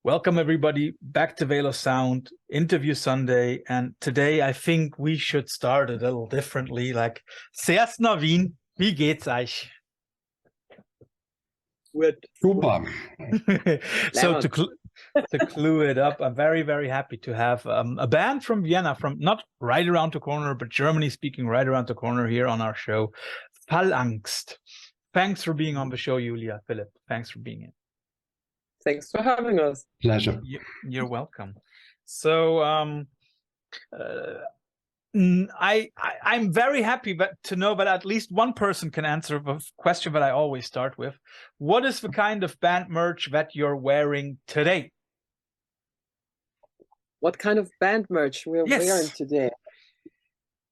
Welcome everybody back to Velo Sound Interview Sunday, and today I think we should start a little differently. Like, zuerst nach Wien, wie geht's euch? Super. So to clue it up, I'm very happy to have a band from Vienna, from not right around the corner, but Germany speaking right around the corner here on our show, Phal Angst. Thanks for being on the show, Julia. Philip, thanks for being in. Thanks for having us. Pleasure. You're welcome. So I'm very happy to know that at least one person can answer the question that I always start with. What is the kind of band merch that you're wearing today? What kind of band merch we're wearing today?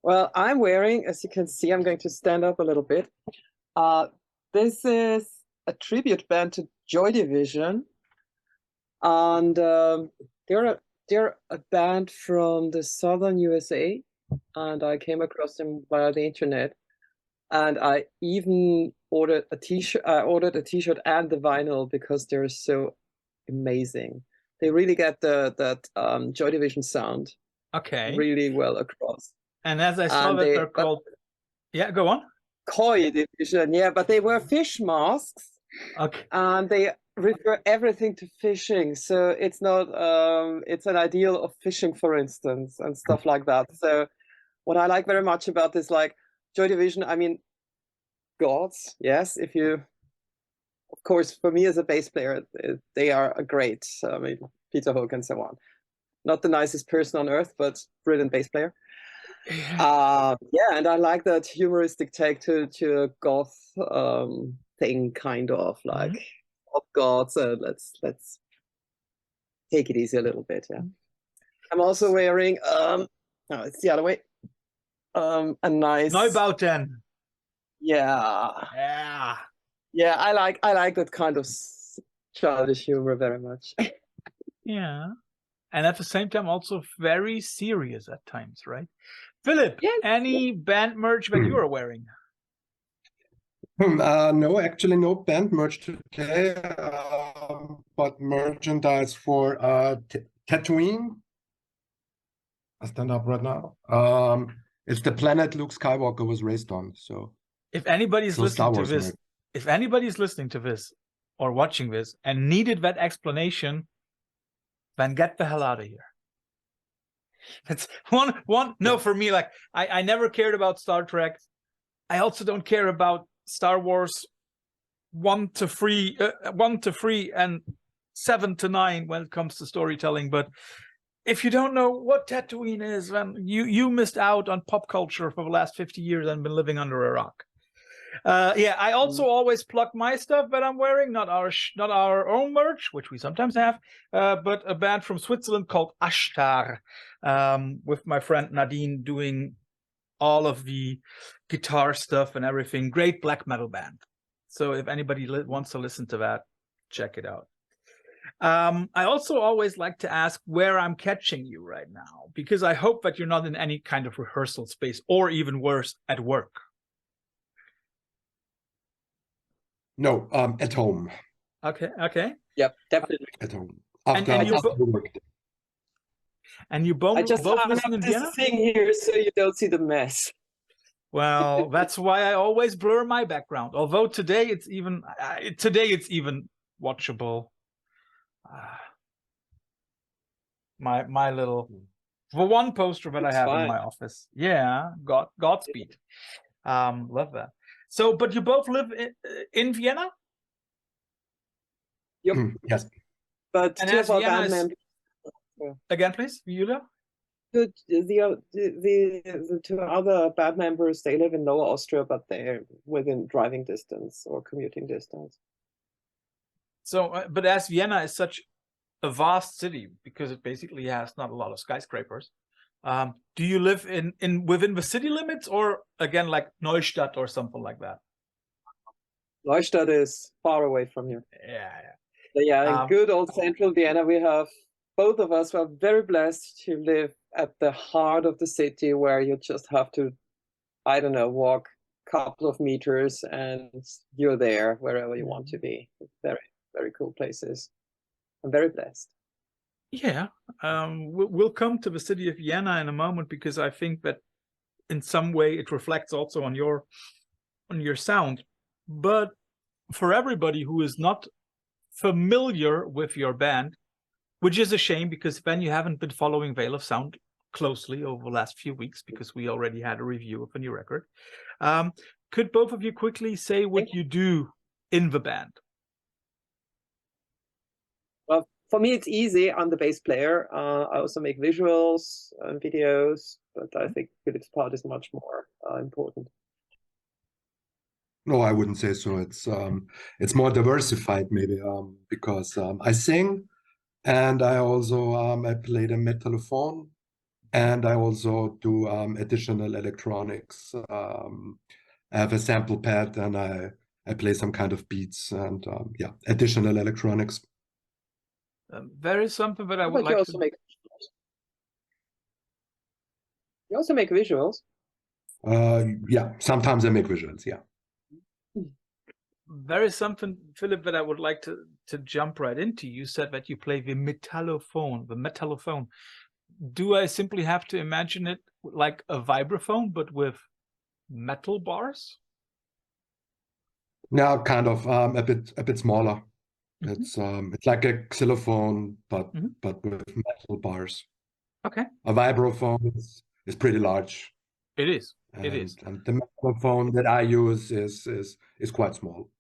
Well, I'm wearing, as you can see, I'm going to stand up a little bit. This is a tribute band to Joy Division. And they're a band from the southern USA, and I came across them via the internet. And I even ordered a t-shirt. I ordered a t-shirt and the vinyl because they're so amazing. They really get that Joy Division sound. Okay. Really well across. And as I saw that they're called, yeah, go on. Joy Division, yeah, but they wear fish masks. Okay. And they refer everything to fishing, so it's not it's an ideal of fishing, for instance, and stuff like that. So what I like very much about this, like, Joy Division, I mean, gods, yes, if you, of course, for me as a bass player, they are a great, I mean, Peter Hook and so on. Not the nicest person on earth, but brilliant bass player. Yeah, and I like that humoristic take to a goth thing, kind of like of gods. So let's take it easy a little bit. Yeah, I'm also wearing no, it's the other way. A nice Neubauten. Yeah. I like that kind of childish humor very much. Yeah, and at the same time also very serious at times, right? Philip, yes. Any band merch that you are wearing? No, actually no band merch today, but merchandise for Tatooine. I stand up right now. It's the planet Luke Skywalker was raised on. So if anybody's listening to this, if anybody's listening to this or watching this and needed that explanation, then get the hell out of here. It's one. No, for me, like I never cared about Star Trek. I also don't care about Star Wars 1 to 3 and 7 to 9 when it comes to storytelling. But if you don't know what Tatooine is, then you missed out on pop culture for the last 50 years and been living under a rock. Yeah, I also always plug my stuff that I'm wearing, not our own merch, which we sometimes have, but a band from Switzerland called Ashtar, with my friend Nadine doing all of the guitar stuff and everything. Great black metal band. So if anybody wants to listen to that, check it out. I also always like to ask where I'm catching you right now, because I hope that you're not in any kind of rehearsal space, or even worse, at work. No, at home. Okay. Yep, definitely At home. And you both listen in Vienna? Thing here so you don't see the mess. Well, that's why I always blur my background. Although today it's even watchable. My little, the one poster that I have in my office. Yeah, Godspeed. Love that. So, but you both live in Vienna? Yep. Yes. But and two as of our Vienna band members. Again, please, Julia. The two other band members, they live in Lower Austria, but they're within driving distance or commuting distance. So, but as Vienna is such a vast city, because it basically has not a lot of skyscrapers, do you live within the city limits, or again like Neustadt or something like that? Neustadt is far away from here. Yeah. In good old central Vienna, we have, both of us were very blessed to live at the heart of the city, where you just have to, I don't know, walk a couple of meters and you're there wherever you want to be. Very, very cool places. I'm very blessed. Yeah, we'll come to the city of Vienna in a moment, because I think that in some way it reflects also on your sound. But for everybody who is not familiar with your band, which is a shame, because then you haven't been following Veil of Sound closely over the last few weeks, because we already had a review of a new record. Could both of you quickly say what you do in the band? Well, for me, it's easy. I'm the bass player. I also make visuals and videos, but I think Philip's part is much more important. No, I wouldn't say so. It's more diversified maybe, because I sing, and I also I play the metallophone, and I also do additional electronics. I have a sample pad, and I play some kind of beats, and yeah, additional electronics. There is something that I would But like you also to... make visuals. You also make visuals. Yeah, sometimes I make visuals, yeah. There is something, Philip, that I would like to jump right into. You said that you play the metallophone, Do I simply have to imagine it like a vibraphone, but with metal bars? Now, kind of a bit smaller. It's like a xylophone, but with metal bars. Okay. A vibraphone is pretty large. It is. And, It is. and the microphone that I use is quite small.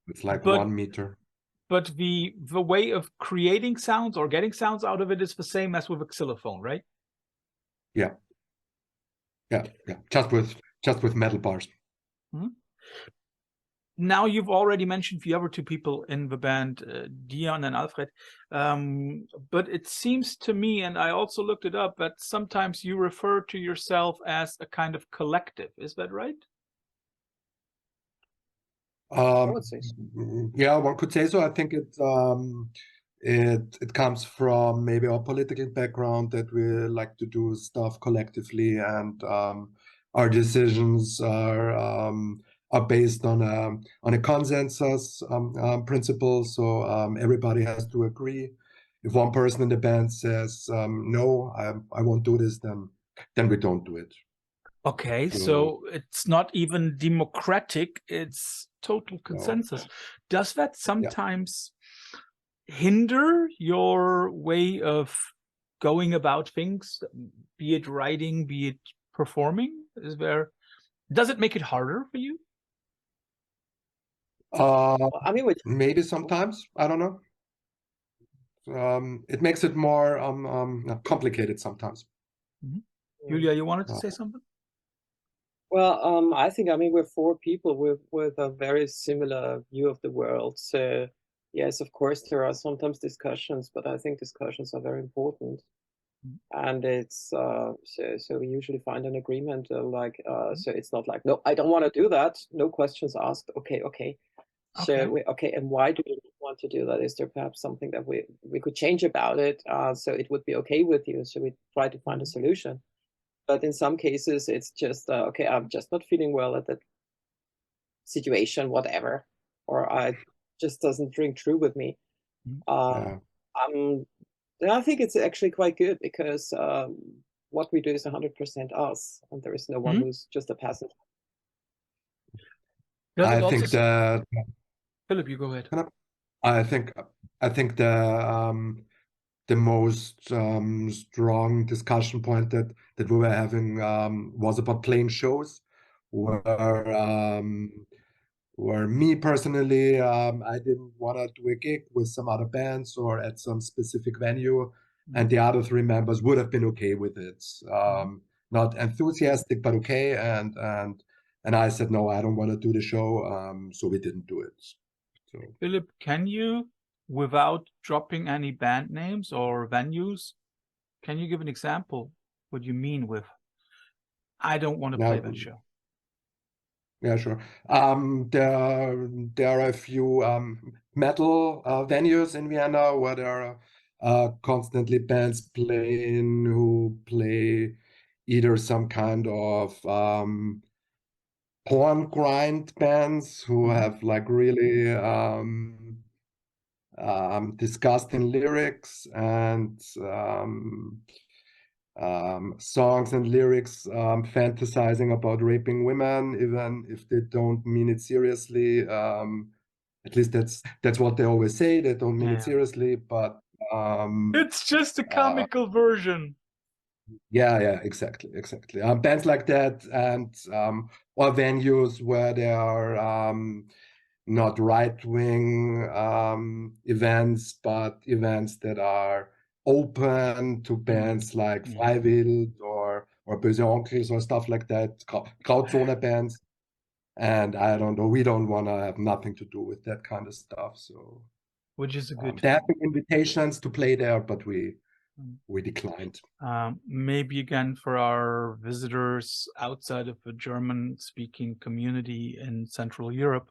It's like 1 meter. But the way of creating sounds or getting sounds out of it is the same as with a xylophone, right? Yeah. Yeah. Just with metal bars. Now, you've already mentioned the other two people in the band, Dion and Alfred, but it seems to me, and I also looked it up, that sometimes you refer to yourself as a kind of collective. Is that right? I would say so. Yeah, one could say so. I think it comes from maybe our political background, that we like to do stuff collectively, and our decisions are based on a consensus principle. So everybody has to agree. If one person in the band says no, I won't do this, then we don't do it. Okay, so it's not even democratic, it's total consensus. No. Does that sometimes hinder your way of going about things, be it writing, be it performing? Does it make it harder for you? I mean, maybe sometimes, I don't know. It makes it more complicated sometimes. Julia, you wanted to say something? Well, I think, we're 4 people with a very similar view of the world. So yes, of course, there are sometimes discussions, but I think discussions are very important. And it's so we usually find an agreement, so it's not like, no, I don't want to do that, no questions asked. Okay. So and why do you want to do that? Is there perhaps something that we could change about it, so it would be okay with you? So we try to find a solution. But in some cases, it's just okay, I'm just not feeling well at that situation, whatever, or I just doesn't ring true with me. I think it's actually quite good, because what we do is 100% us, and there is no one who's just a passenger. I think that Philip, you go ahead. I think the most strong discussion point that we were having was about playing shows, where me personally, I didn't want to do a gig with some other bands or at some specific venue, and the other 3 members would have been okay with it. Not enthusiastic, but okay. And I said, no, I don't want to do the show, so we didn't do it. So, Philip, can you, without dropping any band names or venues, can you give an example what you mean with, I don't want to play that show? Yeah, sure. There are a few metal venues in Vienna where there are constantly bands playing who play either some kind of porn grind bands who have like really discussed in lyrics and songs and lyrics fantasizing about raping women, even if they don't mean it seriously. At least that's what they always say. They don't mean it seriously, but it's just a comical version. Yeah, exactly. Bands like that, and or venues where there are not right-wing events, but events that are open to bands like Freiwild or Böse Onkels or stuff like that, Grauzone bands. And I don't know, we don't want to have nothing to do with that kind of stuff. So, which is a good. There have been invitations to play there, but we declined. Maybe again for our visitors outside of the German-speaking community in Central Europe,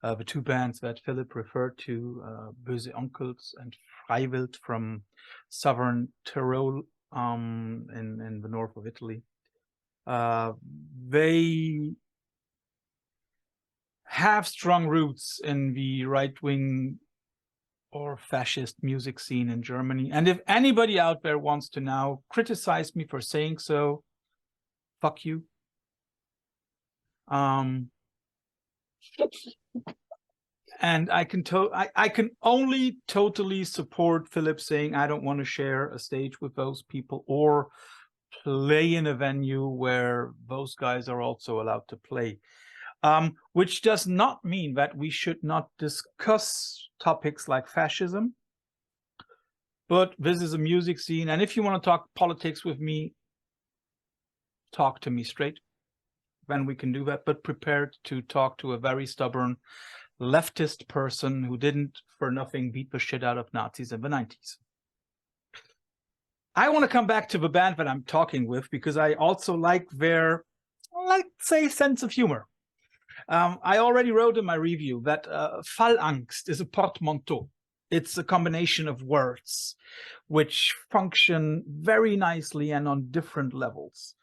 the two bands that Philip referred to, Böse Onkels and Freiwild from southern Tyrol in the north of Italy, they have strong roots in the right-wing or fascist music scene in Germany. And if anybody out there wants to now criticize me for saying so, fuck you. And I can only totally support Philip saying I don't want to share a stage with those people or play in a venue where those guys are also allowed to play. Which does not mean that we should not discuss topics like fascism. But this is a music scene, and if you want to talk politics with me, talk to me straight. Then we can do that, but prepared to talk to a very stubborn leftist person who didn't for nothing beat the shit out of Nazis in the 90s. I want to come back to the band that I'm talking with because I also like their, let's say, sense of humor. I already wrote in my review that Phal Angst is a portmanteau. It's a combination of words which function very nicely and on different levels.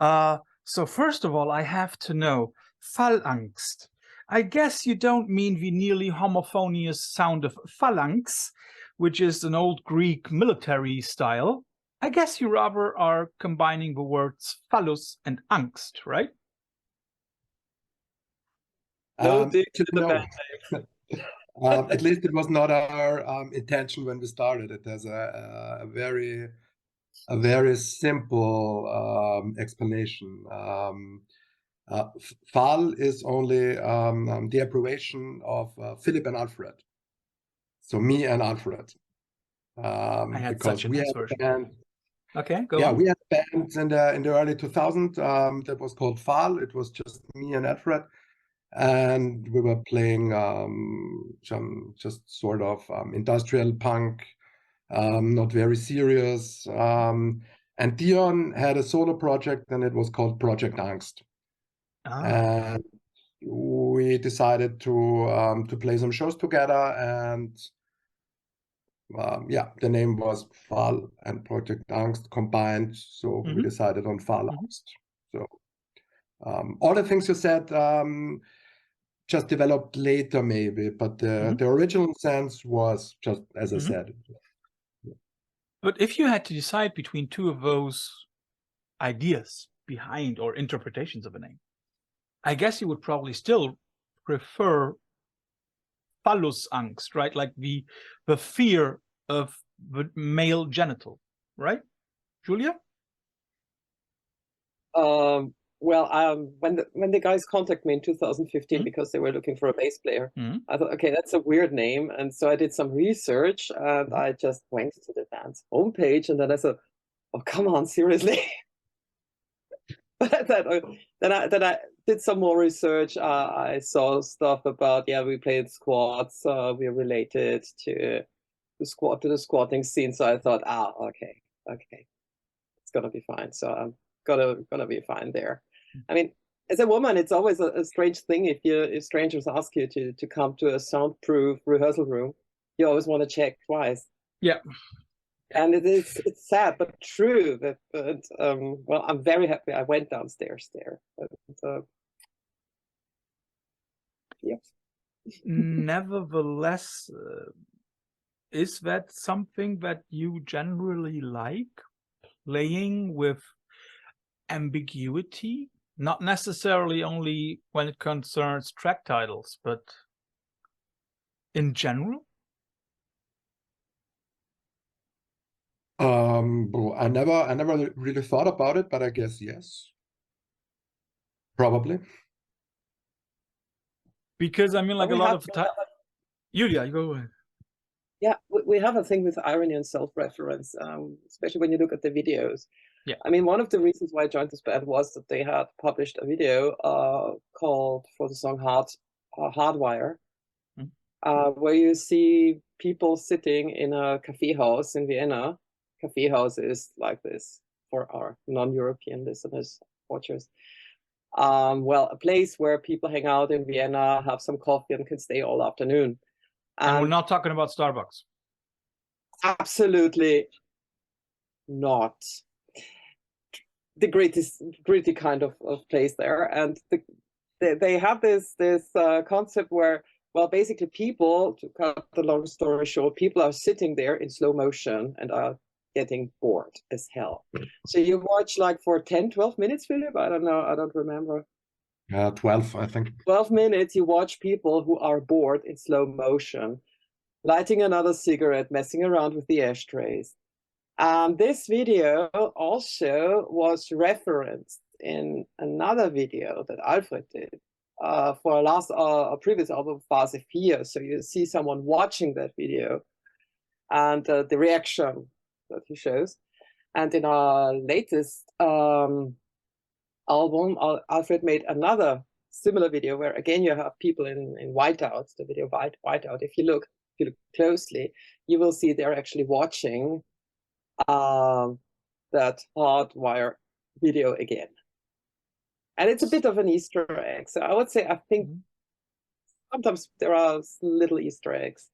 So first of all, I have to know, Phal Angst. I guess you don't mean the nearly homophonious sound of phalanx, which is an old Greek military style. I guess you rather are combining the words phallus and angst, right? No, no. At least it was not our intention when we started it. There's a very simple explanation. Phal is only the abbreviation of Philip and Alfred. So me and Alfred. I had because such a we nice had version. a band. Okay, go Yeah, on. we had bands in the early 2000s that was called Phal. It was just me and Alfred. And we were playing some just sort of industrial punk, not very serious. And Dion had a solo project, and it was called Project Angst. And we decided to play some shows together, and yeah, the name was Phal and Project Angst combined. So we decided on Phal Angst. So all the things you said just developed later maybe, but the original sense was just as I said. But if you had to decide between two of those ideas behind or interpretations of a name, I guess you would probably still prefer phallus angst, right? Like the fear of the male genital, right? Julia? Well, when the guys contacted me in 2015 because they were looking for a bass player, I thought, okay, that's a weird name, and so I did some research and I just went to the band's homepage, and then I said, "Oh, come on, seriously." But then I did some more research. I saw stuff about we played squats. We're related to the squatting scene, so I thought, okay, it's gonna be fine. So I'm gonna be fine there. I mean, as a woman, it's always a strange thing if strangers ask you to come to a soundproof rehearsal room. You always want to check twice. Yeah. And it's sad but true. But well, I'm very happy I went downstairs there. Yeah. Nevertheless, is that something that you generally like, playing with ambiguity? Not necessarily only when it concerns track titles, but in general? Well, I never really thought about it, but I guess yes. Probably. Because I mean, like a lot of time. Julia, you go ahead. Yeah, we have a thing with irony and self-reference, especially when you look at the videos. Yeah. I mean, one of the reasons why I joined this band was that they had published a video called, for the song Hardwire, where you see people sitting in a cafe house in Vienna. Cafe house is like this for our non-European listeners, watchers. Well, a place where people hang out in Vienna, have some coffee, and can stay all afternoon. And we're not talking about Starbucks. Absolutely not. The gritty kind of place there. And they have this concept where, well, basically people, to cut the long story short, people are sitting there in slow motion and are getting bored as hell. So you watch like for 10, 12 minutes, Philip? I don't know. I don't remember. 12, I think. 12 minutes, you watch people who are bored in slow motion, lighting another cigarette, messing around with the ashtrays. This video also was referenced in another video that Alfred did for a previous album, Phase 4. So you see someone watching that video and the reaction that he shows. And in our latest album, Alfred made another similar video where, again, you have people in Whiteout, the video Whiteout. If you look closely, you will see they're actually watching that Hardwire video again. And it's a bit of an Easter egg. So I would say, I think sometimes there are little Easter eggs.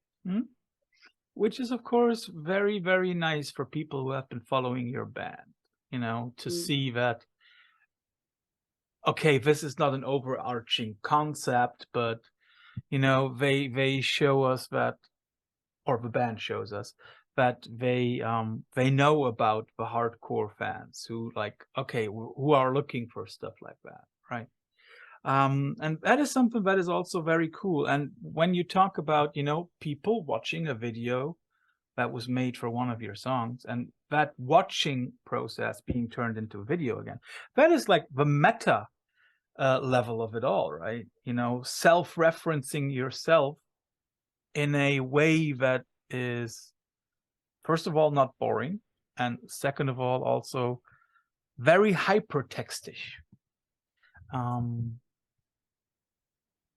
Which is, of course, very, very nice for people who have been following your band, you know, to see that, okay, this is not an overarching concept, but, you know, they show us that, or the band shows us, that they know about the hardcore fans who, like, okay, who are looking for stuff like that, right? And that is something that is also very cool. And when you talk about, you know, people watching a video that was made for one of your songs, and that watching process being turned into a video again, that is like the meta level of it all, right? You know, self-referencing yourself in a way that is, first of all, not boring, and second of all, also very hypertextish.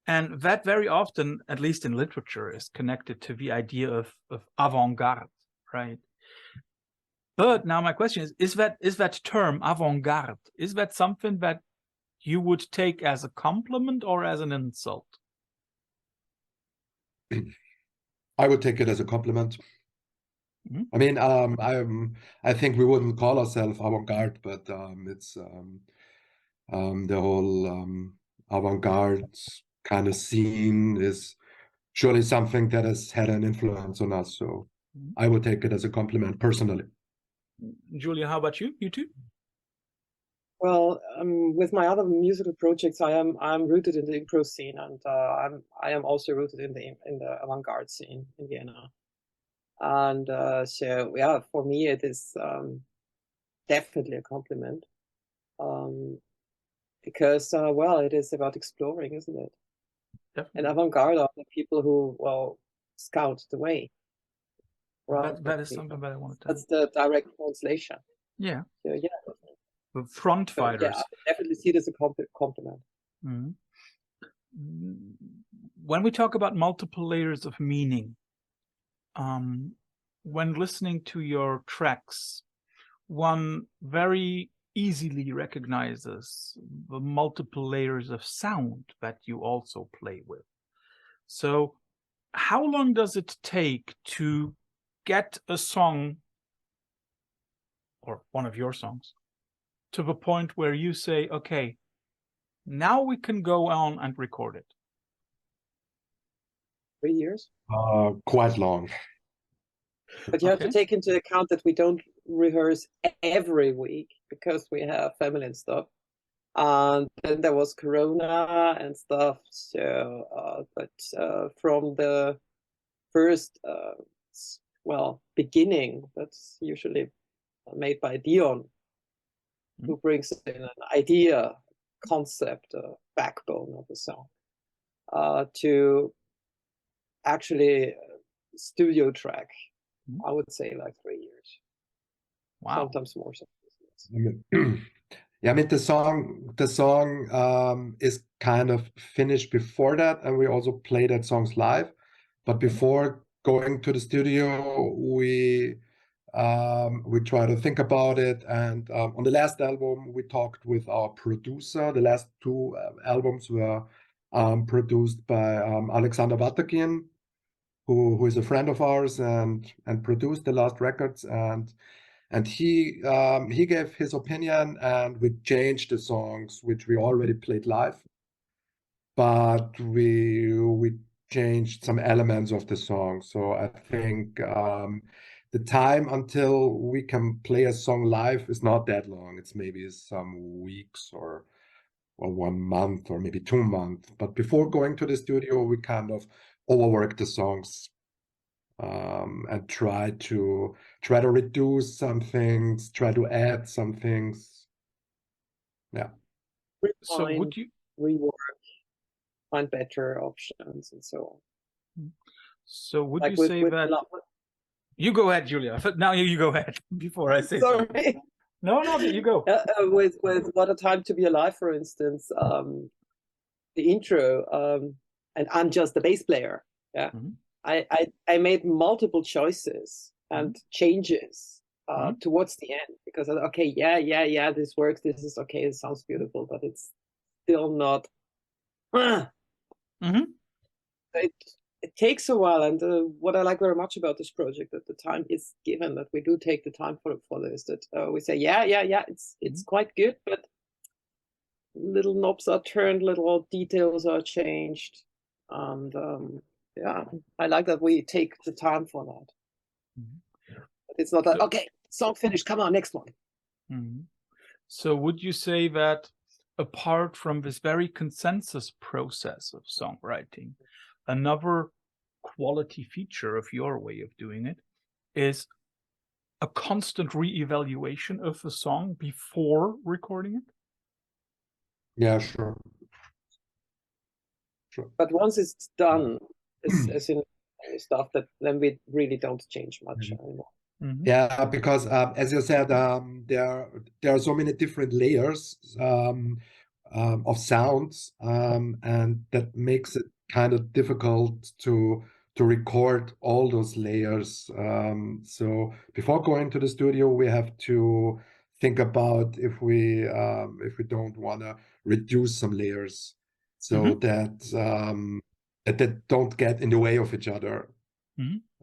And that very often, at least in literature, is connected to the idea of avant-garde, right? But now my question is that term avant-garde, is that something that you would take as a compliment or as an insult? I would take it as a compliment. I mean, I think we wouldn't call ourselves avant-garde, but it's the whole avant-garde kind of scene is surely something that has had an influence on us. So I would take it as a compliment personally. Julia, how about you? You too? Well, with my other musical projects, I'm rooted in the improv scene, and I am also rooted in the avant-garde scene in Vienna. And so yeah, for me it is definitely a compliment, because well, it is about exploring, isn't it? Definitely. And avant-garde are the people who, well, scout the way. That is something that I wanted to. That's the direct translation. Yeah. So yeah. The front fighters. Yeah, I definitely see it as a compliment. When we talk about multiple layers of meaning, when listening to your tracks, one very easily recognizes the multiple layers of sound that you also play with. So how long does it take to get a song, or one of your songs, to the point where you say, okay, now we can go on and record it? 3 years? Quite long. But you have to Okay. take into account that we don't rehearse every week because we have family and stuff. And then there was Corona and stuff. So, from the first, beginning, that's usually made by Dion, who brings in an idea, concept, backbone of the song, to actually studio track. I would say like 3 years. Wow. Sometimes more. Yeah, I mean the song is kind of finished before that, and we also play that songs live. But before going to the studio, we try to think about it. And on the last album, we talked with our producer. The last two albums were produced by Alexander Vatakin, who is a friend of ours and produced the last records. And he gave his opinion, and we changed the songs which we already played live, but we changed some elements of the song. So I think the time until we can play a song live is not that long. It's maybe some weeks or 1 month or maybe 2 months. But before going to the studio, we kind of overwork the songs and try to reduce some things, try to add some things. Yeah. So would you rework, find better options, and so on. So would like you say that? You go ahead, Julia. Now you go ahead before I say Sorry. something. No, you go. With What a Time to Be Alive, for instance, the intro, and I'm just a bass player. Yeah, I made multiple choices and changes towards the end because okay, yeah, this works. This is okay. It sounds beautiful, but it's still not. It takes a while, and what I like very much about this project at the time is given that we do take the time for this. That we say, yeah, it's quite good, but little knobs are turned, little details are changed, and yeah, I like that we take the time for that. But it's not like okay, song finished, come on, next one. So would you say that apart from this very consensus process of songwriting, another quality feature of your way of doing it is a constant re-evaluation of the song before recording it? Yeah, sure. But once it's done, as in stuff, that then we really don't change much anymore. Yeah, because as you said, there are so many different layers of sounds, and that makes it kind of difficult to record all those layers. So before going to the studio, we have to think about if we don't want to reduce some layers so that that don't get in the way of each other,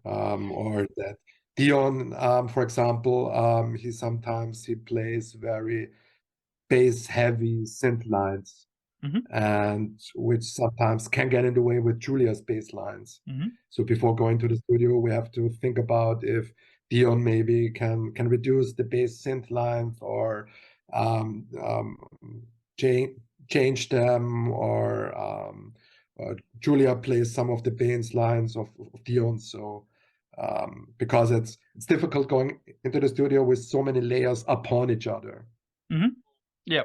or that Dion, for example, he sometimes plays very bass-heavy synth lines, and which sometimes can get in the way with Julia's bass lines. So before going to the studio, we have to think about if Dion maybe can reduce the bass synth lines or change them, or Julia plays some of the bass lines of Dion. So because it's difficult going into the studio with so many layers upon each other. Yeah.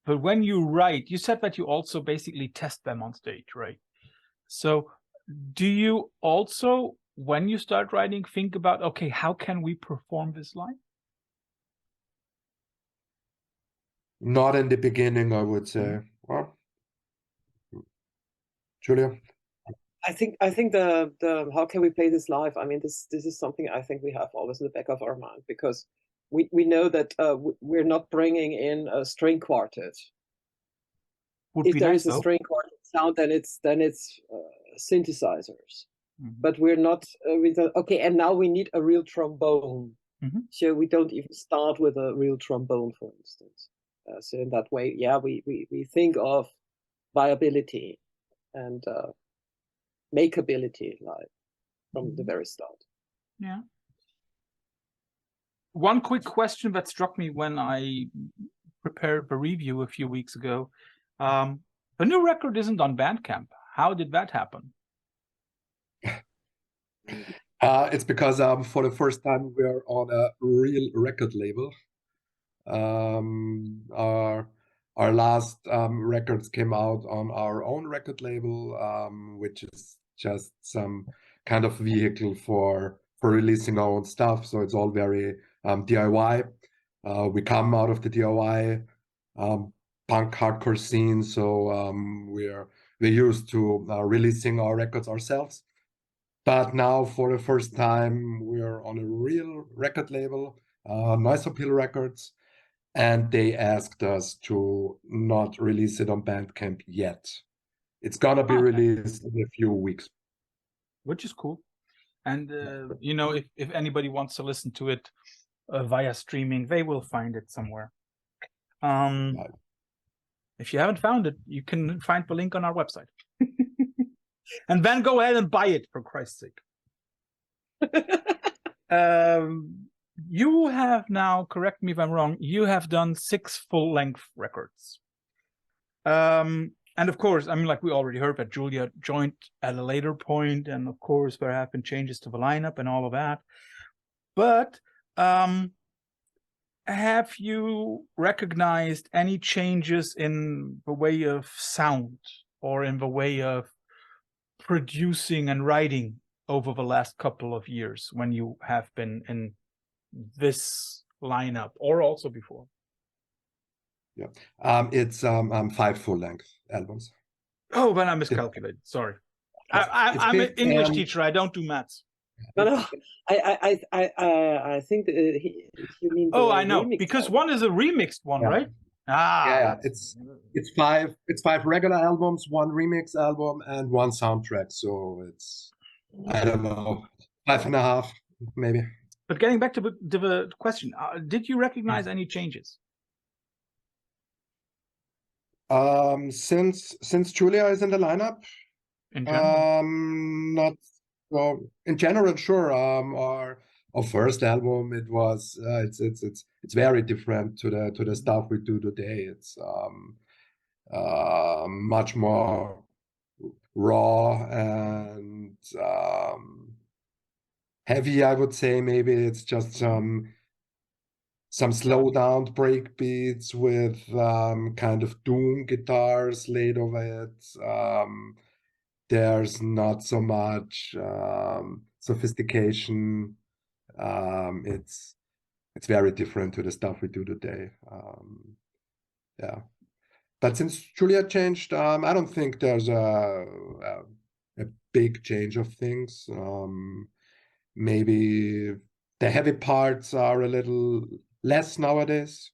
But when you write, you said that you also basically test them on stage, right? So do you also, when you start writing, think about, okay, how can we perform this line? Not in the beginning, I would say. Well, Julia? I think the how can we play this live? I mean, this is something I think we have always in the back of our mind, because we know that we're not bringing in a string quartet. If there is a string quartet sound, then it's synthesizers. But we're not. Okay, and now we need a real trombone. So we don't even start with a real trombone, for instance. So in that way, yeah, we think of viability and makeability live. from the very start. Yeah. One quick question that struck me when I prepared the review a few weeks ago. The new record isn't on Bandcamp. How did that happen? It's because for the first time we're on a real record label. Our last records came out on our own record label, which is just some kind of vehicle for releasing our own stuff. So it's all very DIY. We come out of the DIY punk hardcore scene, so we're used to releasing our records ourselves. But now, for the first time, we're on a real record label, Noise Appeal Records, and they asked us to not release it on Bandcamp yet. It's gonna be released in a few weeks, which is cool. And you know, if anybody wants to listen to it via streaming, they will find it somewhere. If you haven't found it, you can find the link on our website. And then go ahead and buy it, for Christ's sake. You have now, correct me if I'm wrong, you have done 6 full-length records. And of course, I mean, like we already heard that Julia joined at a later point, and of course there have been changes to the lineup and all of that. But have you recognized any changes in the way of sound or in the way of producing and writing over the last couple of years when you have been in this lineup, or also before? Yeah, it's 5 full-length albums. Oh, then I miscalculated. Sorry, I'm an English teacher. I don't do maths. No, I think you mean. Oh, I know, because one is a remixed one, right? Yeah, it's 5 regular albums, 1 remix album, and 1 soundtrack. So it's, I don't know, 5.5 maybe. But getting back to the question, did you recognize any changes? Since Julia is in the lineup, in general? not well. In general, sure. Our first album, it was it's very different to the stuff we do today. It's much more raw and heavy, I would say. Maybe it's just some slow down break beats with kind of doom guitars laid over it. There's not so much sophistication. It's very different to the stuff we do today. Yeah, but since Julia changed, I don't think there's a big change of things. Maybe the heavy parts are a little less nowadays.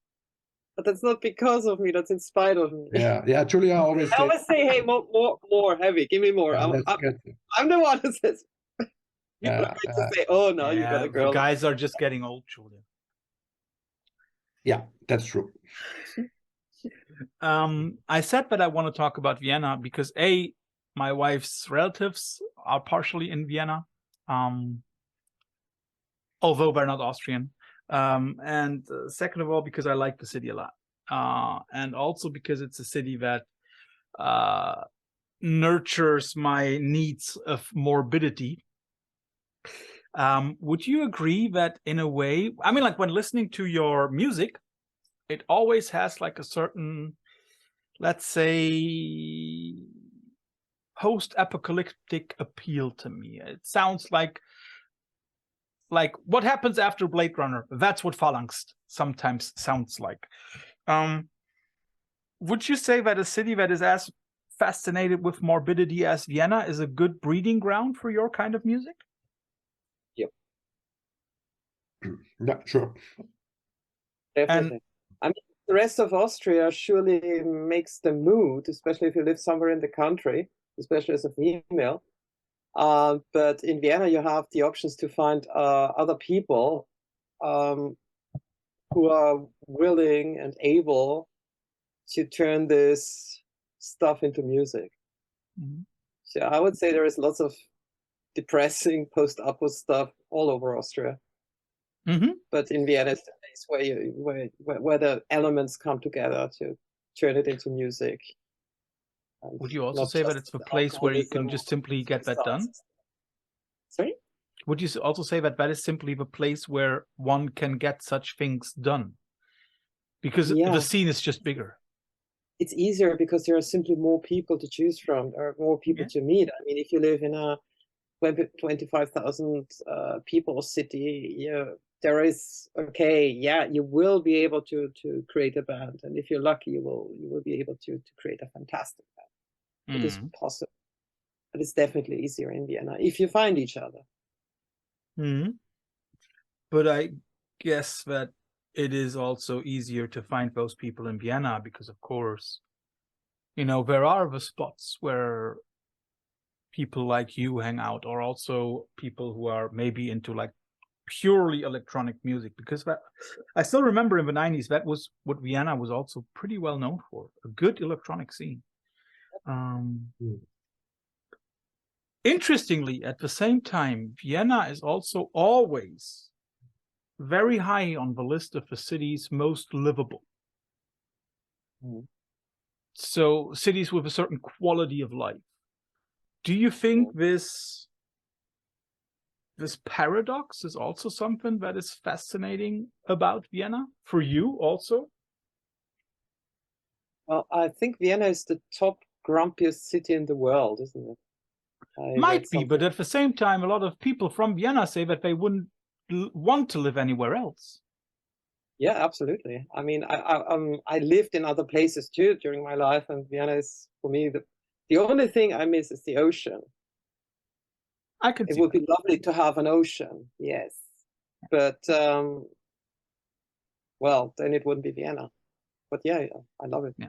But that's not because of me. That's in spite of me. Yeah. Julia always. I always say, "Hey, more heavy. Give me more." I'm the one who says. People are to say, "Oh no, you got a girl." The guys are just getting old, Julia. Yeah, that's true. I said that I want to talk about Vienna because my wife's relatives are partially in Vienna, although they're not Austrian. And second of all, because I like the city a lot. And also because it's a city that nurtures my needs of morbidity. Would you agree that in a way, I mean, like when listening to your music, it always has like a certain, let's say, post-apocalyptic appeal to me. It sounds like what happens after Blade Runner. That's what Angst sometimes sounds like. Would you say that a city that is as fascinated with morbidity as Vienna is a good breeding ground for your kind of music? Yep. Yeah, sure. Definitely. I mean, the rest of Austria surely makes the mood, especially if you live somewhere in the country, especially as a female. But in Vienna, you have the options to find other people who are willing and able to turn this stuff into music. Mm-hmm. So I would say there is lots of depressing post-apo stuff all over Austria. But in Vienna, it's the place where the elements come together to turn it into music. Would you also say that it's the place where you can just simply get that done? Sorry? Would you also say that that is simply the place where one can get such things done? Because the scene is just bigger. It's easier because there are simply more people to choose from. There are more people to meet. I mean, if you live in a 25,000 people city, there is, you will be able to create a band. And if you're lucky, you will be able to create a fantastic band. It is possible. But it's definitely easier in Vienna if you find each other. But I guess that it is also easier to find those people in Vienna because, of course, you know, there are the spots where people like you hang out, or also people who are maybe into like purely electronic music, because that, I still remember in the 90s, that was what Vienna was also pretty well known for, a good electronic scene. Interestingly, at the same time, Vienna is also always very high on the list of the cities most livable. So cities with a certain quality of life. Do you think this paradox is also something that is fascinating about Vienna for you also? Well, I think Vienna is the top grumpiest city in the world, isn't it? Might be, but at the same time, a lot of people from Vienna say that they wouldn't want to live anywhere else. Yeah, absolutely. I mean, I lived in other places too during my life, and Vienna is, for me, the only thing I miss is the ocean. It would be lovely to have an ocean, yes, but well, then it wouldn't be Vienna. But yeah, I love it. Yeah.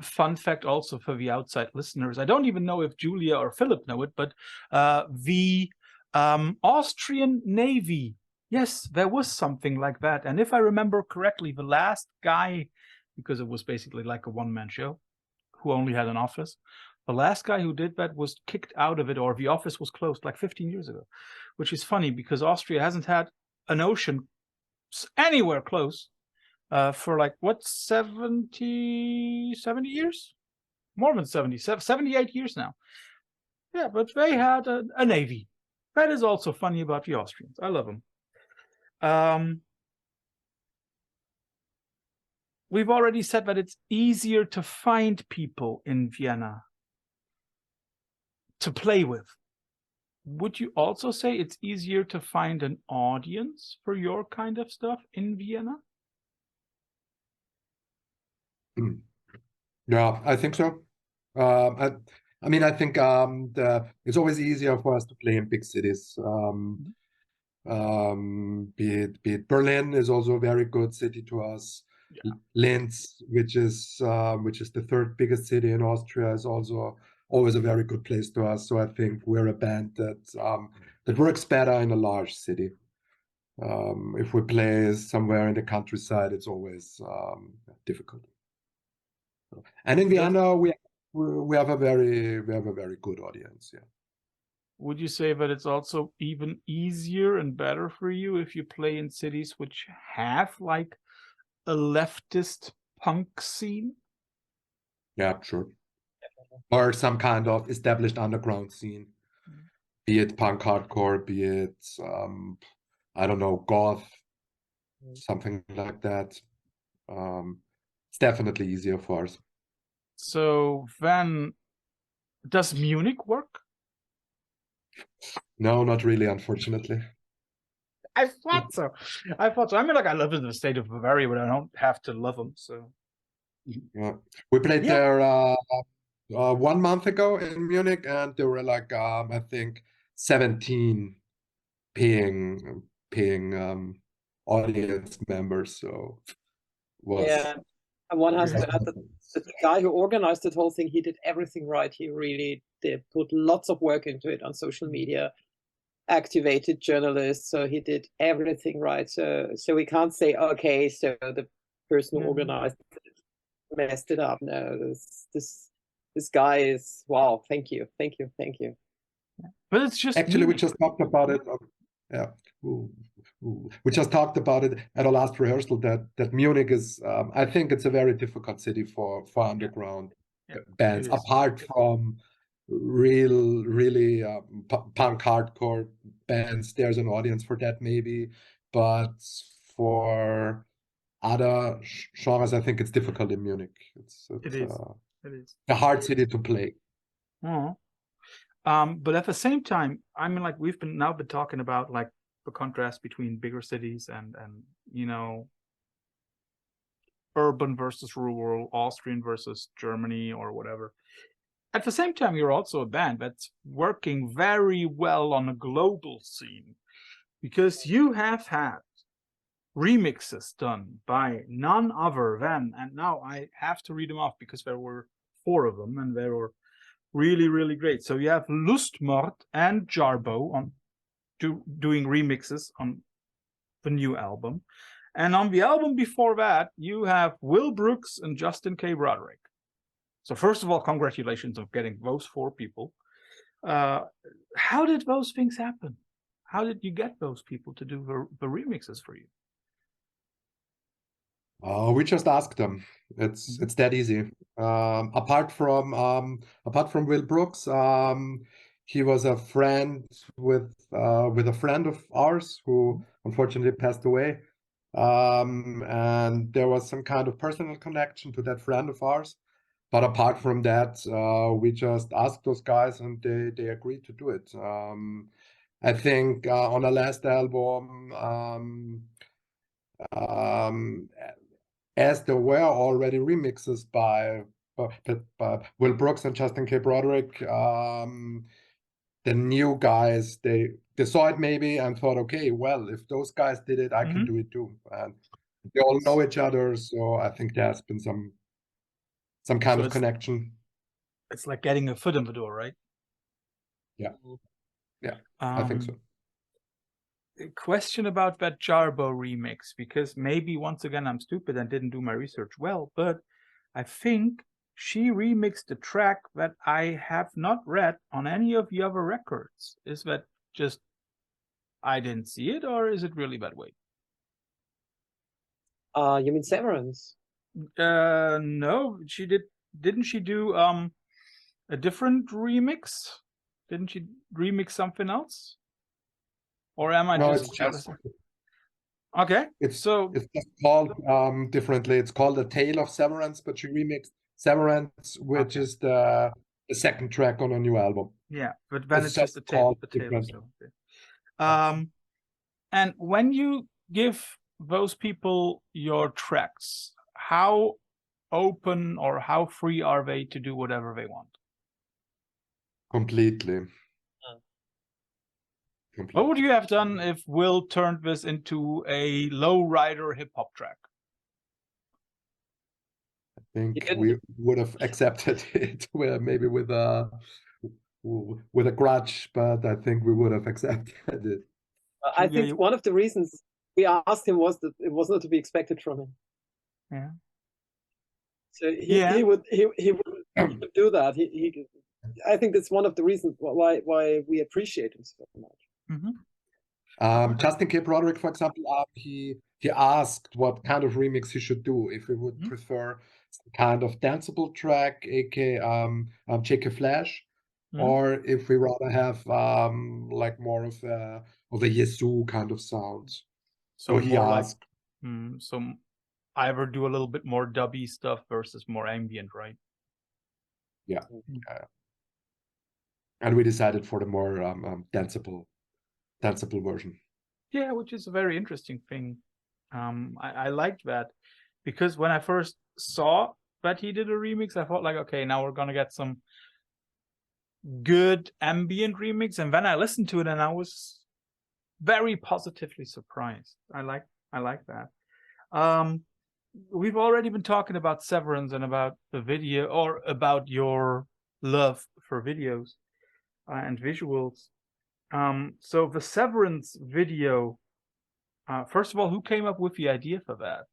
Fun fact also for the outside listeners, I don't even know if Julia or Philip know it, but the Austrian Navy, yes, there was something like that. And if I remember correctly, the last guy, because it was basically like a one-man show, who only had an office, the last guy who did that was kicked out of it, or the office was closed like 15 years ago, which is funny because Austria hasn't had an ocean anywhere close for like, what, 70 years? More than 70, 78 years now. Yeah, but they had a navy. That is also funny about the Austrians. I love them. We've already said that it's easier to find people in Vienna to play with. Would you also say it's easier to find an audience for your kind of stuff in Vienna? Yeah, I think so. I mean, I think it's always easier for us to play in big cities. Be it Berlin is also a very good city to us. Yeah. Linz, which is the third biggest city in Austria, is also always a very good place to us. So I think we're a band that works better in a large city. If we play somewhere in the countryside, it's always difficult. And in Vienna, we have a very good audience. Yeah. Would you say that it's also even easier and better for you if you play in cities which have like a leftist punk scene? Yeah, sure. Or some kind of established underground scene, be it punk hardcore, be it I don't know, goth, something like that. It's definitely easier for us. So then, does Munich work? No, not really, unfortunately. I thought so. I mean, like, I live in the state of Bavaria, but I don't have to love them. So, yeah, we played there 1 month ago in Munich, and there were like I think 17 paying audience members. So yeah, and one has to add that the guy who organized the whole thing, he did everything right. He really did put lots of work into it on social media, activated journalists, so he did everything right. So we can't say, okay, so the person who organized it messed it up. No, this guy is, wow, thank you. But it's just actually we just talked about it. Yeah, we just talked about it at our last rehearsal. That Munich is, I think it's a very difficult city for underground bands. Apart from really punk hardcore bands, there's an audience for that maybe, but for other genres, I think it's difficult in Munich. It is a hard city to play. Oh. But at the same time, I mean, like we've been talking about like the contrast between bigger cities and you know, urban versus rural, Austrian versus Germany or whatever. At the same time, you're also a band that's working very well on a global scene, because you have had remixes done by none other than, and now I have to read them off because there were 4 of them and they were really, really great. So you have Lustmord and Jarbo on doing remixes on the new album. And on the album before that, you have Will Brooks and Justin K. Broderick. So first of all, congratulations on getting those 4 people. How did those things happen? How did you get those people to do the remixes for you? We just asked them. It's that easy. Apart from Will Brooks, he was a friend with a friend of ours who unfortunately passed away. And there was some kind of personal connection to that friend of ours. But apart from that, we just asked those guys and they agreed to do it. I think on our last album, as there were already remixes by Will Brooks and Justin K. Broderick, the new guys, they saw it maybe and thought, okay, well, if those guys did it, I can do it too. And they all know each other, so I think there's been some kind of connection. It's like getting a foot in the door, right? Yeah, I think so. A question about that Jarbo remix, because maybe once again I'm stupid and didn't do my research well, but I think she remixed a track that I have not read on any of the other records. Is that just I didn't see it, or is it really that way? You mean Severance? No, she did. Didn't she do a different remix? Didn't she remix something else? Or am I just okay? It's just called differently. It's called The Tale of Severance, but she remixed Severance, which is the second track on a new album. Yeah, but then it's just the tale of Severance. And when you give those people your tracks, how open or how free are they to do whatever they want? Completely. What would you have done if Will turned this into a lowrider hip-hop track? I think we would have accepted it, maybe with a grudge, but I think we would have accepted it. I think one of the reasons we asked him was that it was not to be expected from him. Yeah. So he would do that. I think that's one of the reasons why we appreciate him so much. Justin K. Broderick, for example, he asked what kind of remix he should do, if he would prefer some kind of danceable track, aka JK Flash, or if we rather have like more of a Yesu kind of sound. So he asked. So either do a little bit more dubby stuff versus more ambient, right? Yeah. And we decided for the more danceable version. Yeah, which is a very interesting thing. I liked that, because when I first saw that he did a remix, I thought like, okay, now we're gonna get some good ambient remix, and then I listened to it and I was very positively surprised. I like that. We've already been talking about Severance and about the video, or about your love for videos and visuals. So the Severance video, first of all, who came up with the idea for that?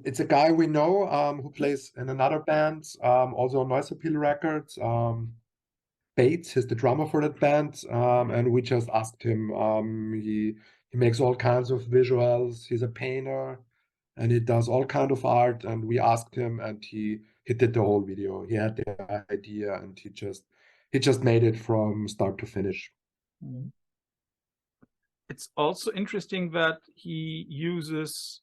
It's a guy we know who plays in another band, also on Noise Appeal Records. Bates, he's the drummer for that band, and we just asked him. He makes all kinds of visuals. He's a painter, and he does all kind of art. And we asked him, and he did the whole video. He had the idea, and he just made it from start to finish. It's also interesting that he uses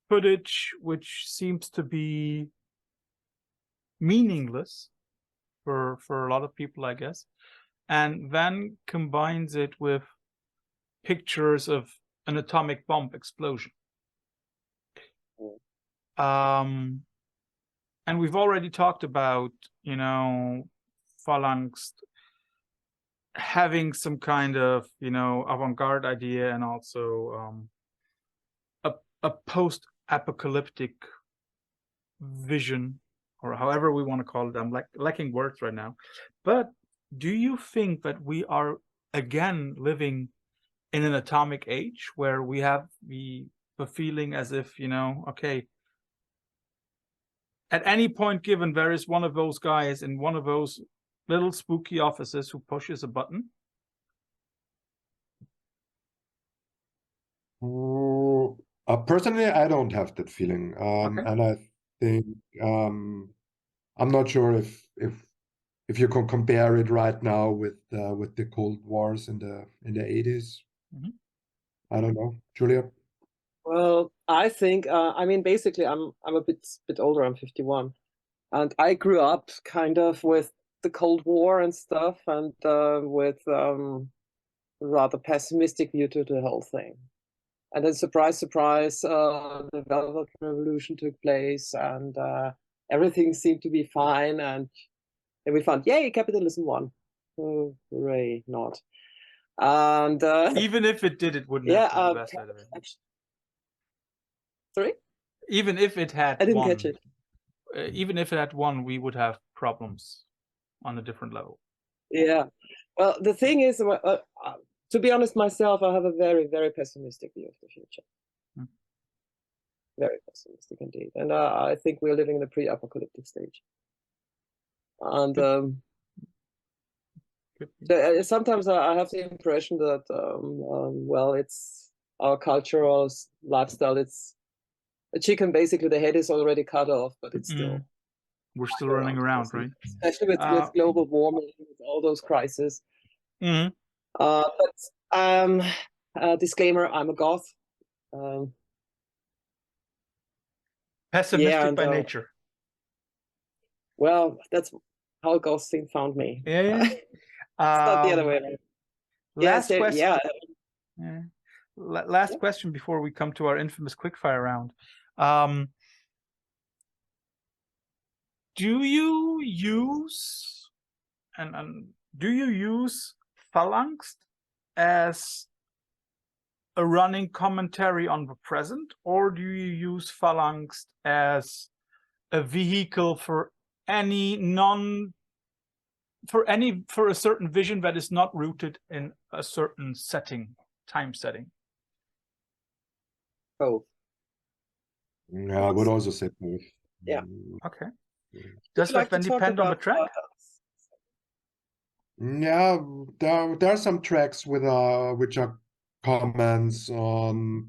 footage which seems to be meaningless for a lot of people, I guess, and then combines it with pictures of an atomic bomb explosion. And we've already talked about, you know, Phalanx having some kind of, you know, avant-garde idea, and also a post-apocalyptic vision, or however we want to call it. I'm lacking words right now. But do you think that we are again living in an atomic age where we have the feeling as if, you know, okay, at any point given, there is one of those guys in one of those little spooky offices who pushes a button? Personally, I don't have that feeling, Okay. and I think I'm not sure if you can compare it right now with the Cold Wars in the 80s. I don't know, Julia. Well, I think I mean, basically, I'm a bit older. I'm 51, and I grew up kind of with the Cold War and stuff, and with rather pessimistic view to the whole thing. And then, surprise, surprise, the Velvet Revolution took place, and everything seemed to be fine. And then we found, yay, capitalism won! Oh, hooray! Not. And even if it did, it wouldn't yeah, have been the best out of it. Sorry? Even if it had I didn't won, catch it. Even if it had won, we would have problems on a different level. Yeah. Well, the thing is, to be honest myself, I have a very, very pessimistic view of the future. Very pessimistic indeed. And I think we're living in a pre-apocalyptic stage. And sometimes I have the impression that, well, it's our cultural lifestyle. It's a chicken, basically, the head is already cut off, but it's still... We're still running around, right? Especially with global warming, with all those crises. But disclaimer, I'm a goth. Pessimistic by nature. Well, that's how goth scene found me. Yeah. It's not the other way around. Last question. Yeah. Last question before we come to our infamous quickfire round. Do you use Phalanx as a running commentary on the present, or do you use Phalanx as a vehicle for for a certain vision that is not rooted in a certain time setting? Both. Yeah, I would also say both. Yeah. Okay. Does that then depend on the track? Yeah, there are some tracks with which are comments on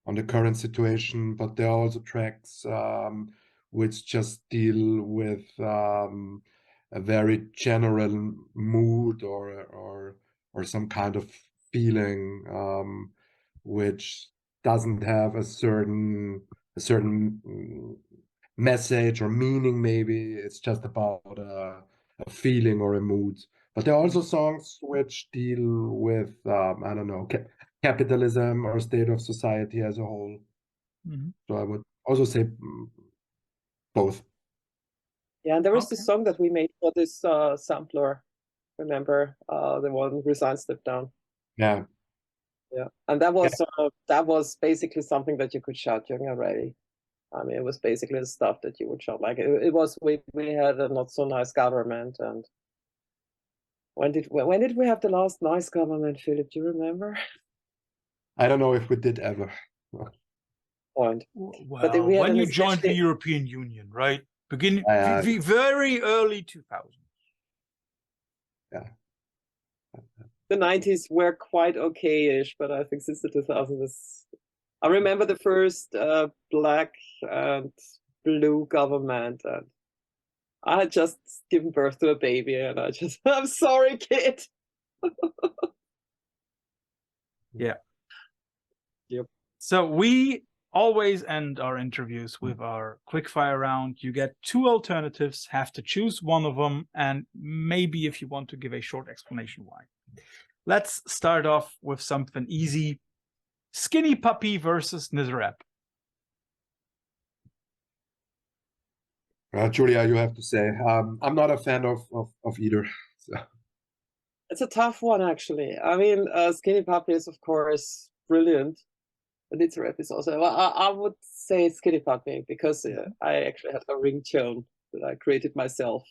the current situation, but there are also tracks which just deal with a very general mood or some kind of feeling which doesn't have a certain message or meaning. Maybe it's just about a feeling or a mood. But there are also songs which deal with I don't know, capitalism or state of society as a whole. So I would also say both. Yeah, and there was this song that we made for this sampler. Remember the one Resign Step Down? Yeah. Yeah, and that was basically something that you could shout during a rally. I mean, it was basically the stuff that you would shout. Like it was, we had a not so nice government, and when did we have the last nice government, Philip? Do you remember? I don't know if we did ever. point. Well, we had when an you joined the especially- European Union, right? Beginning Yeah. very early 2000s. The 90s were quite okay-ish, but I think since the 2000s, I remember the first black and blue government, and I had just given birth to a baby, and I'm sorry, kid. Yeah. Yep. So we always end our interviews with our quickfire round. You get two alternatives, have to choose one of them, and maybe if you want to give a short explanation why. Let's start off with something easy. Skinny Puppy versus Nizarep. Julia, you have to say. I'm not a fan of either. So. It's a tough one, actually. I mean, Skinny Puppy is, of course, brilliant. And its rap is also, well, I would say Skinny Puppy, because I actually have a ringtone that I created myself.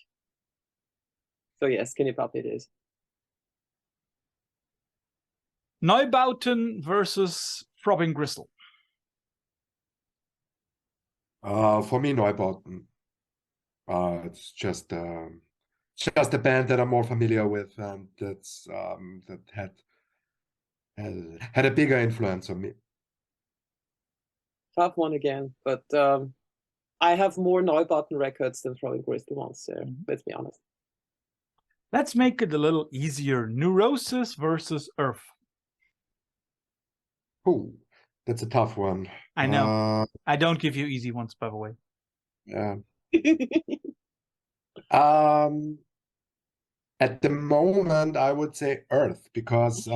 So yeah, Skinny Puppy it is. Neubauten versus Throbbing Gristle. For me, Neubauten. It's just a band that I'm more familiar with, and that's that had a bigger influence on me. Tough one again, but I have more Neubauten records than Throwing Crystal ones, so let's be honest. Let's make it a little easier. Neurosis versus Earth. Ooh, that's a tough one. I know. I don't give you easy ones, by the way. Yeah. At the moment, I would say Earth, because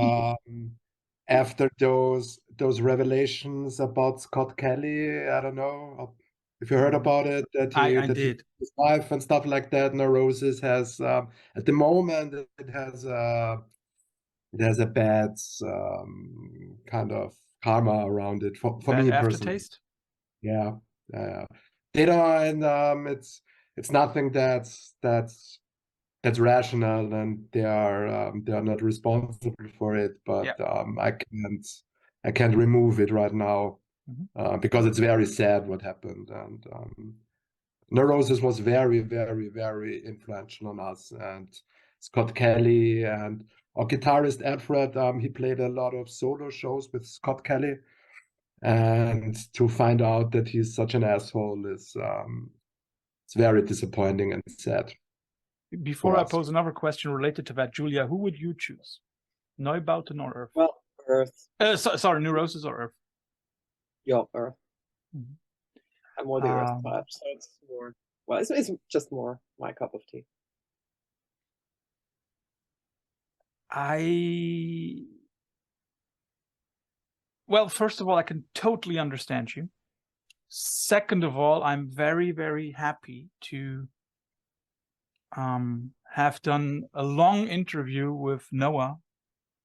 after those revelations about Scott Kelly, I don't know if you heard about it, that I did. His wife and stuff like that. Neurosis has at the moment it has a bad kind of karma around it for Bad me personally. aftertaste. Yeah, and it's nothing that's rational, and they are not responsible for it. But Yeah. I can't remove it right now because it's very sad what happened. And Neurosis was very, very, very influential on us. And Scott Kelly and our guitarist Alfred, he played a lot of solo shows with Scott Kelly. And to find out that he's such an asshole is it's very disappointing and sad. Before I pose another question related to that, Julia, who would you choose? Neubauten or Earth? Well, Earth. Sorry, Neurosis or Earth? Yeah, Earth. I'm more the Earth type, so it's more. Well, it's just more my cup of tea. Well, first of all, I can totally understand you. Second of all, I'm very, very happy to have done a long interview with Noah.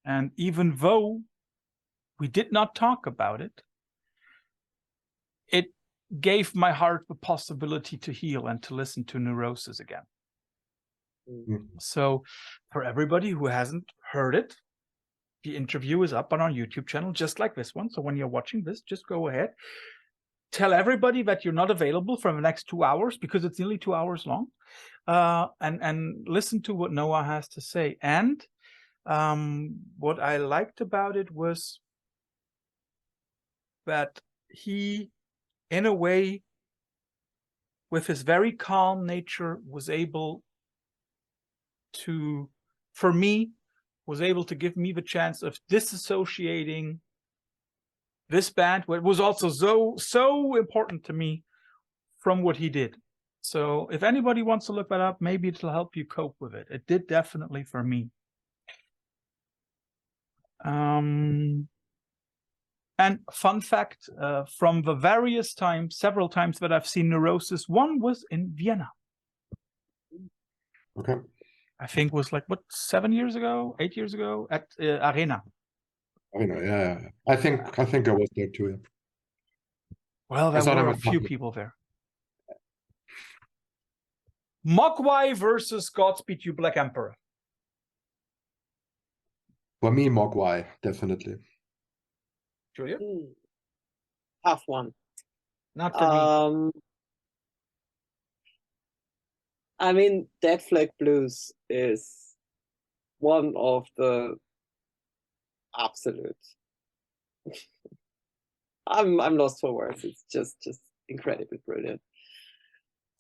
And even though we did not talk about it, it gave my heart the possibility to heal and to listen to Neurosis again. So for everybody who hasn't heard it, the interview is up on our YouTube channel, just like this one. So when you're watching this, just go ahead. Tell everybody that you're not available for the next 2 hours, because it's nearly 2 hours long, and listen to what Noah has to say. And what I liked about it was that he, in a way, with his very calm nature, was able to, for me, was able to give me the chance of disassociating this band, what was also so important to me, from what he did. So if anybody wants to look that up, maybe it'll help you cope with it. It did definitely for me. And fun fact, from the various times, several times that I've seen Neurosis, one was in Vienna. Okay. I think was like, what, 7 years ago, 8 years ago, at Arena. Arena, yeah. I think I was there too. Yeah. Well, there were a few people there. Mogwai versus Godspeed You Black Emperor. For me, Mogwai, definitely. Julia? Tough one. Not for me. I mean, Dead Flag Blues is one of the absolute. I'm lost for words. It's just incredibly brilliant.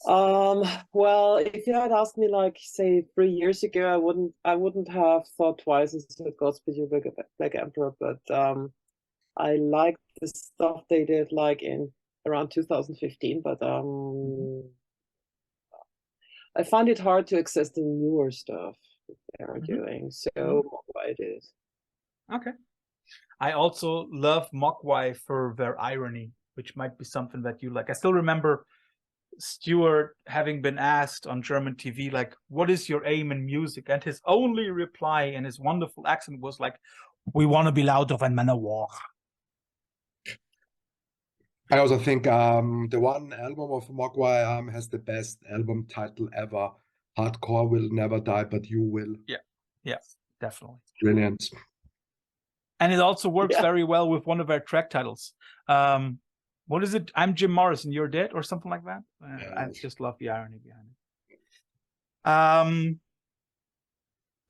Well, if you had asked me like say 3 years ago, I wouldn't have thought twice and said Godspeed You Black Emperor, but I like the stuff they did like in around 2015, but I find it hard to access the newer stuff they're doing. So Mogwai it is. Okay. I also love Mogwai for their irony, which might be something that you like. I still remember Stewart having been asked on German TV, like, what is your aim in music? And his only reply in his wonderful accent was like, we want to be louder when men are war. I also think the one album of Mogwai has the best album title ever. Hardcore Will Never Die, But You Will. Yeah, definitely. Brilliant. And it also works very well with one of our track titles. What is it? I'm Jim Morrison, You're Dead, or something like that. I just love the irony behind it.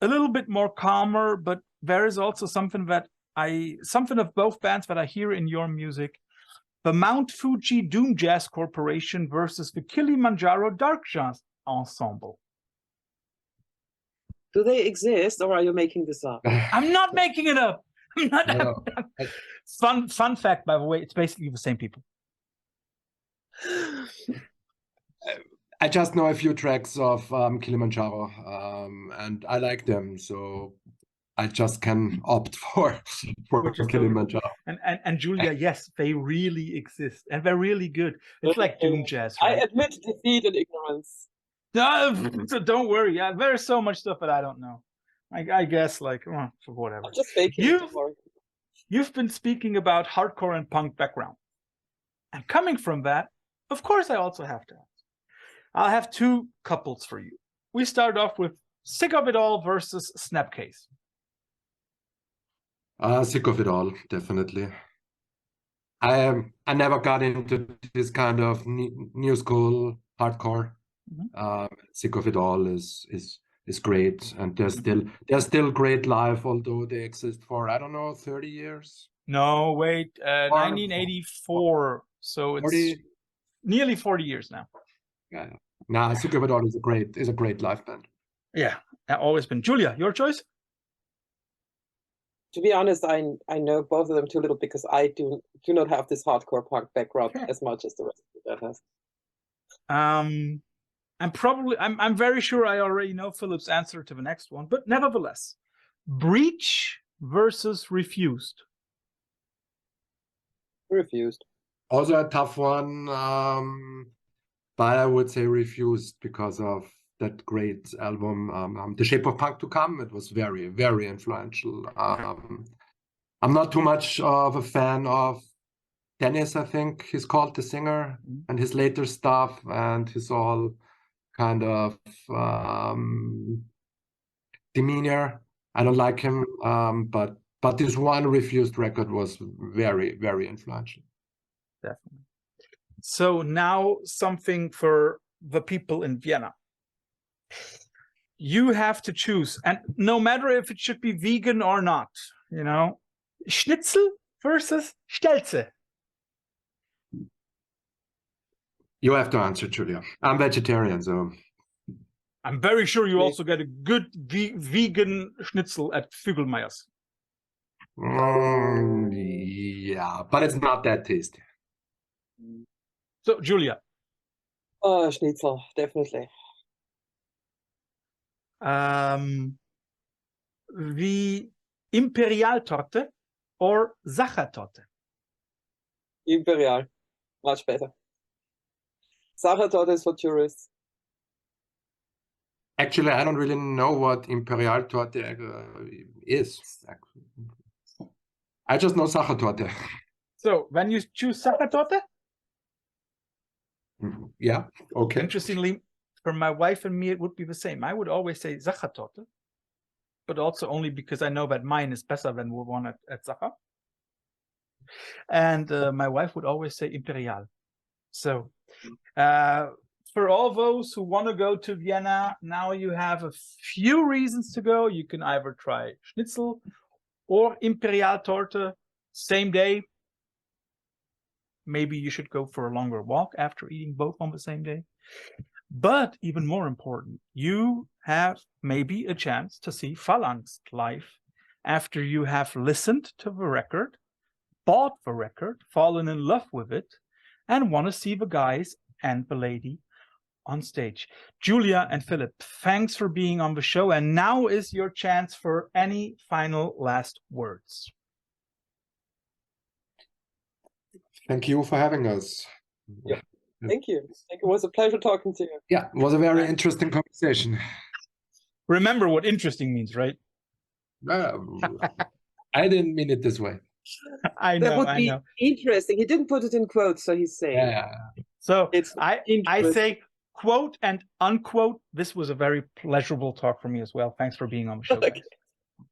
A little bit more calmer, but there is also something of both bands that I hear in your music. The Mount Fuji Doomjazz Corporation versus the Kilimanjaro Dark Jazz Ensemble. Do they exist, or are you making this up? I'm not making it up. I'm not. No. Fun fact, by the way, it's basically the same people. I just know a few tracks of Kilimanjaro, and I like them, so I just can opt for Kilimanjaro. And Julia, yes, they really exist, and they're really good. It's like Doomjazz, right? I admit defeat and ignorance. No, so don't worry. Yeah, there's so much stuff that I don't know. I guess, like, whatever. I'm just faking. You've been speaking about hardcore and punk background, and coming from that, of course, I also have to ask. I'll have two couples for you. We start off with Sick of It All versus Snapcase. Sick of it all, definitely. I never got into this kind of new school hardcore. Sick of It All is great, and they're still great live, although they exist for, I don't know, 30 years. No, wait, 1984. So it's 40? Nearly 40 years now. Yeah. Nah, Sick of It All is a great live band. Yeah, always been. Julia, your choice? To be honest, I know both of them too little because I do not have this hardcore punk background as much as the rest of that has. I'm very sure I already know Philip's answer to the next one, but nevertheless, Breach versus Refused. Refused. Also a tough one, but I would say Refused because of that great album, The Shape of Punk to Come. It was very, very influential. I'm not too much of a fan of Dennis, I think he's called, the singer, and his later stuff, and his all kind of demeanor. I don't like him, but this one Refused record was very, very influential. Definitely. So now something for the people in Vienna. You have to choose, and no matter if it should be vegan or not, Schnitzel versus Stelze. You have to answer, Julia. I'm vegetarian, so. I'm very sure you also get a good vegan Schnitzel at Fügelmeyer's. Yeah, but it's not that tasty. So, Julia. Schnitzel, definitely. The Imperial-Torte or Sachertorte? Imperial, much better. Sachertorte is for tourists. Actually, I don't really know what Imperial-Torte is. I just know Sachertorte. So, when you choose Sachertorte? Yeah, okay. Interestingly, for my wife and me, it would be the same. I would always say Sachertorte, but also only because I know that mine is better than the one at Sacher. And my wife would always say Imperial. So, for all those who want to go to Vienna, now you have a few reasons to go. You can either try Schnitzel or Imperial Torte, same day. Maybe you should go for a longer walk after eating both on the same day. But even more important, you have maybe a chance to see Phal Angst live after you have listened to the record, bought the record, fallen in love with it, and want to see the guys and the lady on stage. Julia and Philip, thanks for being on the show. And now is your chance for any final last words. Thank you for having us. Yeah. Thank you. It was a pleasure talking to you. Yeah, it was a very interesting conversation. Remember what interesting means, right? I didn't mean it this way. I know. That would be interesting. He didn't put it in quotes, so he's saying. Yeah. So I say quote and unquote. This was a very pleasurable talk for me as well. Thanks for being on the show. Okay.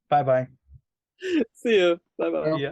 Bye-bye. See you. Bye-bye. Yeah.